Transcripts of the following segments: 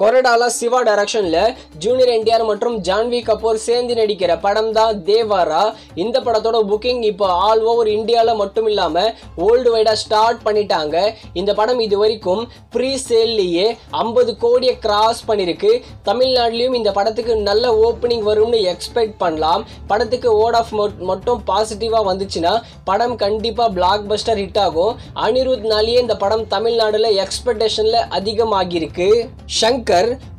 கொரடாலா சிவா டைரக்ஷன்ல ஜூனியர் என்டிஆர் மற்றும் ஜான்வி கபூர் சேர்ந்து நடிக்கிற படம் தான் தேவாரா. இந்த படத்தோட புக்கிங் இப்போ ஆல் ஓவர் இந்தியால மட்டும் இல்லாம வேர்ல்டு வைடா ஸ்டார்ட் பண்ணிட்டாங்க. இந்த படம் இது வரைக்கும் ப்ரீ சேல்லையே 50 கோடியை கிராஸ் பண்ணிருக்கு. தமிழ்நாட்டிலையும் இந்த படத்துக்கு நல்ல ஓப்பனிங் வரும்னு எக்ஸ்பெக்ட் பண்ணலாம். படத்துக்கு வேர்ட் ஆஃப் மட்டும் பாசிட்டிவா வந்துச்சுன்னா படம் கண்டிப்பா பிளாக் பஸ்டர் ஹிட் ஆகும். அனிருத்னாலேயே இந்த படம் தமிழ்நாடுல எக்ஸ்பெக்டேஷன்ல அதிகமாகிருக்கு. சங்கர்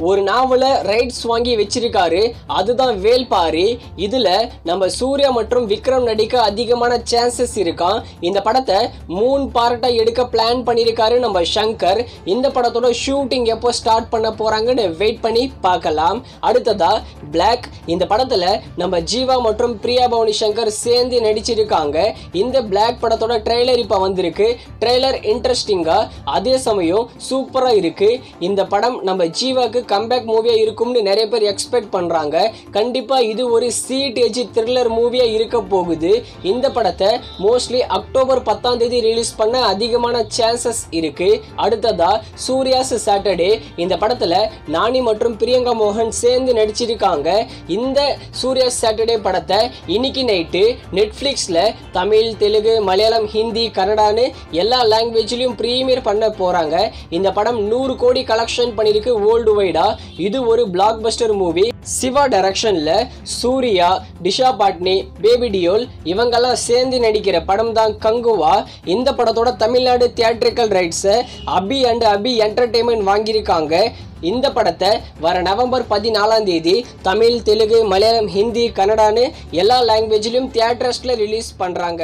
ஒரு நாவல ரைட்ஸ் வாங்கி வச்சிருக்காரு, அதுதான் வேல்பாரி. இதுல நம்ம சூர்யா மற்றும் விக்ரம் நடிக்க அதிகமான சான்சஸ் இருக்கான். இந்த படத்தை 3 பார்ட்டா எடுக்க பிளான் பண்ணிருக்காரு நம்ம சங்கர். இந்த படத்தோட ஷூட்டிங் எப்போ ஸ்டார்ட் பண்ண போறாங்கன்னு வெயிட் பண்ணி பார்க்கலாம். அடுத்ததா பிளாக். இந்த படத்துல நம்ம ஜீவா மற்றும் பிரியா பவானி சங்கர் சேர்ந்து நடிச்சிருக்காங்க. இந்த பிளாக் படத்தோட ட்ரெய்லர் இப்ப வந்திருக்கு. ட்ரெய்லர் இன்ட்ரெஸ்டிங்கா அதே சமயம் சூப்பரா இருக்கு. இந்த படம் நம்ம ஜீவாக்கு கம்பேக் மூவியா இருக்கும்னு நிறைய பேர் எக்ஸ்பெக்ட் பண்றாங்க. கண்டிப்பா இது ஒரு சிடிஜி த்ரில்லர் மூவியா இருக்க போகுது. இந்த படத்தை மோஸ்ட்லி அக்டோபர் 10ஆம் தேதி ரிலீஸ் பண்ண அதிகமான சான்சஸ் இருக்கு. அடுத்ததா சூர்யாஸ் சாட்டர்டே. இந்த படத்துல நானி மற்றும் பிரியங்கா மோகன் சேர்ந்து நடிச்சிருக்காங்க. இந்த சூர்யாஸ் சாட்டர்டே படத்தை இன்னைக்கு நைட்டு நெட்ஃபிளிக்ஸ்ல தமிழ், தெலுங்கு, மலையாளம், ஹிந்தி, கன்னடான்னு எல்லா லாங்குவேஜ்லயும் பிரீமியர் பண்ண போறாங்க. இந்த படம் 100 கோடி கலெக்ஷன் பண்ணிருக்கு வேர்ல்டு வைடா. இது ஒரு பிளாக் பஸ்டர் மூவி. சிவா டைரக்ஷன்ல சூர்யா, டிஷா பாட்னி, பேபி டியோல் இவங்கெல்லாம் சேர்ந்து நடிக்கிற படம் தான் கங்குவா. இந்த படத்தோட தமிழ்நாடு தியேட்ரிக்கல் ரைட்ஸை அபி அண்ட் அபி என்டர்டெயின்மெண்ட் வாங்கியிருக்காங்க. இந்த படத்தை வர நவம்பர் 14ஆம் தேதி தமிழ், தெலுங்கு, மலையாளம், ஹிந்தி, கன்னடான்னு எல்லா லாங்குவேஜ்லயும் தியேட்டர்ஸ்ல ரிலீஸ் பண்றாங்க.